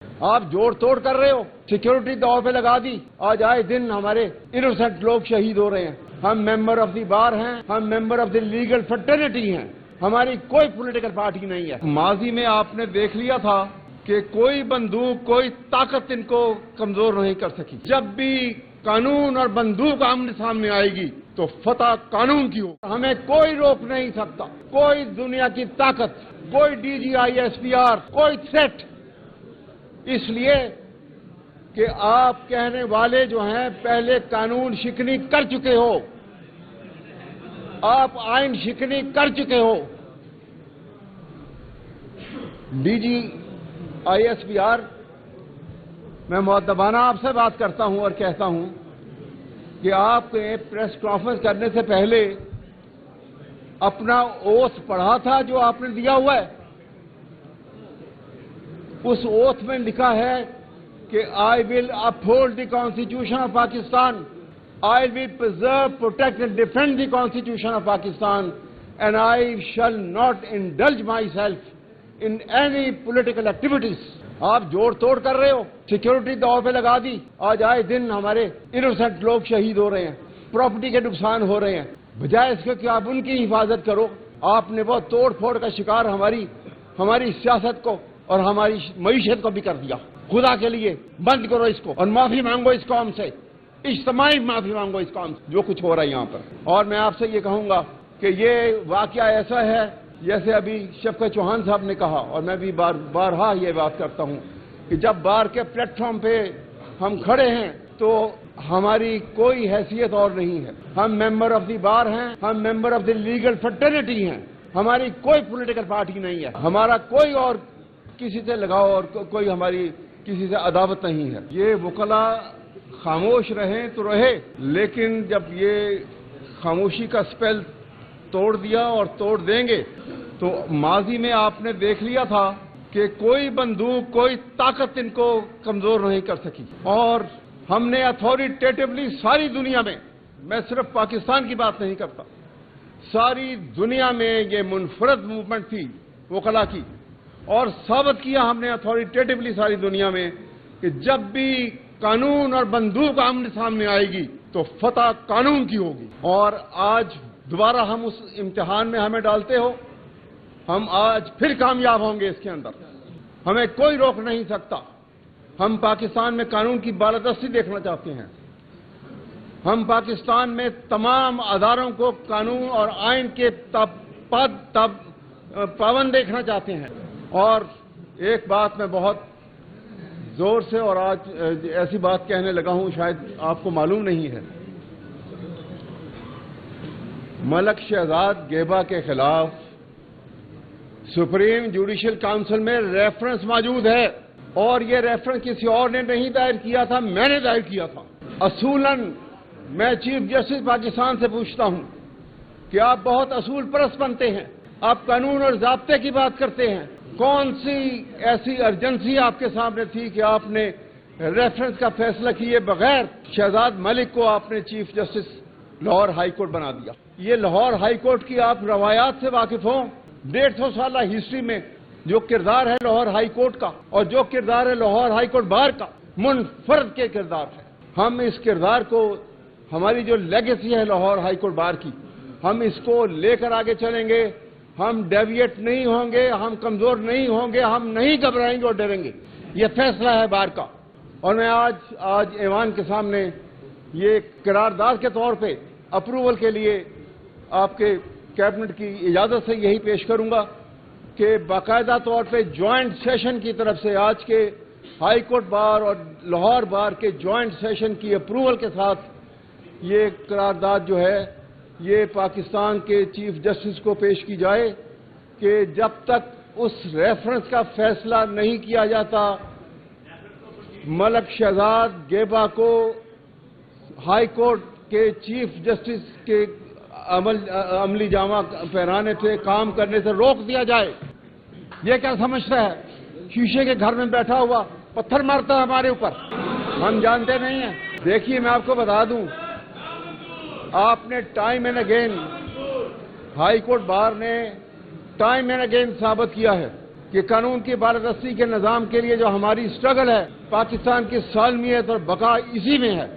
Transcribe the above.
آپ جوڑ توڑ کر رہے ہو, سیکیورٹی داؤ پہ لگا دی. آج آئے دن ہمارے انوسنٹ لوگ شہید ہو رہے ہیں. ہم ممبر آف دی بار ہیں, ہم member of the legal fraternity ہیں, ہماری کوئی پولیٹیکل پارٹی نہیں ہے. ماضی میں آپ نے دیکھ لیا تھا کہ کوئی بندوق, کوئی طاقت ان کو کمزور نہیں کر سکی. جب بھی قانون اور بندوق آمنے سامنے آئے گی تو فتح قانون کی ہو. ہمیں کوئی روک نہیں سکتا, کوئی دنیا کی طاقت, کوئی D G I S P R, کوئی تھریٹ. اس لیے کہ آپ کہنے والے جو ہیں پہلے قانون شکنی کر چکے ہو, آپ آئین شکنی کر چکے ہو. D G I S P R, میں مؤدبانہ آپ سے بات کرتا ہوں اور کہتا ہوں کہ آپ نے پریس کانفرنس کرنے سے پہلے اپنا اوتھ پڑھا تھا جو آپ نے دیا ہوا ہے. اس اوتھ میں لکھا ہے کہ I will uphold the constitution of Pakistan, I will preserve, protect and defend the constitution of Pakistan, and I shall not indulge myself in any political activities. آپ جوڑ توڑ کر رہے ہو, سیکیورٹی داؤ پہ لگا دی. آج آئے دن ہمارے انوسنٹ لوگ شہید ہو رہے ہیں, پراپرٹی کے نقصان ہو رہے ہیں. بجائے اس کے کہ آپ ان کی حفاظت کرو, آپ نے بہت توڑ پھوڑ کا شکار ہماری سیاست کو اور ہماری معیشت کو بھی کر دیا. خدا کے لیے بند کرو اس کو اور معافی مانگو اس قوم سے, اجتماعی معافی مانگو اس قوم سے جو کچھ ہو رہا ہے یہاں پر. اور میں آپ سے یہ کہوں گا کہ یہ واقعہ ایسا ہے جیسے ابھی شفقت چوہان صاحب نے کہا, اور میں بھی بارہا یہ بات کرتا ہوں کہ جب بار کے پلیٹ فارم پہ ہم کھڑے ہیں تو ہماری کوئی حیثیت اور نہیں ہے. ہم ممبر آف دی بار ہیں, ہم member of the legal fraternity ہیں, ہماری کوئی پولیٹیکل پارٹی نہیں ہے, ہمارا کوئی اور کسی سے لگاؤ اور کوئی ہماری کسی سے عداوت نہیں ہے. یہ وکلاء خاموش رہیں تو رہے, لیکن جب یہ خاموشی کا سپیل توڑ دیا اور توڑ دیں گے تو ماضی میں آپ نے دیکھ لیا تھا کہ کوئی بندوق, کوئی طاقت ان کو کمزور نہیں کر سکی. اور ہم نے اتھارٹیٹیولی ساری دنیا میں, میں صرف پاکستان کی بات نہیں کرتا, ساری دنیا میں یہ منفرد موومنٹ تھی وکلاء کی, اور ثابت کیا ہم نے اتھارٹیٹیولی ساری دنیا میں کہ جب بھی قانون اور بندوق آمنے سامنے آئے گی تو فتح قانون کی ہوگی. اور آج دوبارہ ہم اس امتحان میں ہمیں ڈالتے ہو, ہم آج پھر کامیاب ہوں گے اس کے اندر, ہمیں کوئی روک نہیں سکتا. ہم پاکستان میں قانون کی بالادستی دیکھنا چاہتے ہیں, ہم پاکستان میں تمام اداروں کو قانون اور آئین کے پابند دیکھنا چاہتے ہیں. اور ایک بات میں بہت زور سے اور آج ایسی بات کہنے لگا ہوں شاید آپ کو معلوم نہیں ہے, ملک شہزاد گیبا کے خلاف سپریم جوڈیشل کونسل میں ریفرنس موجود ہے, اور یہ ریفرنس کسی اور نے نہیں دائر کیا تھا, میں نے دائر کیا تھا. اصولاً میں چیف جسٹس پاکستان سے پوچھتا ہوں کہ آپ بہت اصول پرست بنتے ہیں, آپ قانون اور ضابطے کی بات کرتے ہیں, کون سی ایسی ارجنسی آپ کے سامنے تھی کہ آپ نے ریفرنس کا فیصلہ کیے بغیر شہزاد ملک کو آپ نے chief justice Lahore high court بنا دیا؟ یہ لاہور ہائی کورٹ کی آپ روایات سے واقف ہوں. 150 سالہ ہسٹری میں جو کردار ہے لاہور ہائی کورٹ کا اور جو کردار ہے لاہور ہائی کورٹ بار کا, منفرد کے کردار ہے. ہم اس کردار کو, ہماری جو لیگیسی ہے لاہور ہائی کورٹ بار کی, ہم اس کو لے کر آگے چلیں گے. ہم ڈیویٹ نہیں ہوں گے, ہم کمزور نہیں ہوں گے, ہم نہیں گھبرائیں گے اور ڈریں گے. یہ فیصلہ ہے بار کا. اور میں آج ایوان کے سامنے یہ قرارداد کے طور پہ اپروول کے لیے آپ کے کیبنٹ کی اجازت سے یہی پیش کروں گا کہ باقاعدہ طور پہ جوائنٹ سیشن کی طرف سے آج کے ہائی کورٹ بار اور لاہور بار کے جوائنٹ سیشن کی اپروول کے ساتھ یہ قرارداد جو ہے یہ پاکستان کے چیف جسٹس کو پیش کی جائے کہ جب تک اس ریفرنس کا فیصلہ نہیں کیا جاتا ملک شہزاد گیبا کو ہائی کورٹ کے چیف جسٹس کے عملی جامہ پہنانے سے, کام کرنے سے روک دیا جائے. یہ کیا سمجھتا ہے؟ شیشے کے گھر میں بیٹھا ہوا پتھر مارتا ہے ہمارے اوپر, ہم جانتے نہیں ہیں. دیکھیے میں آپ کو بتا دوں, آپ نے time and again, high court bar نے ٹائم اینڈ اگین ثابت کیا ہے کہ قانون کی بالادستی کے نظام کے لیے جو ہماری اسٹرگل ہے، پاکستان کی سالمیت اور بقا اسی میں ہے۔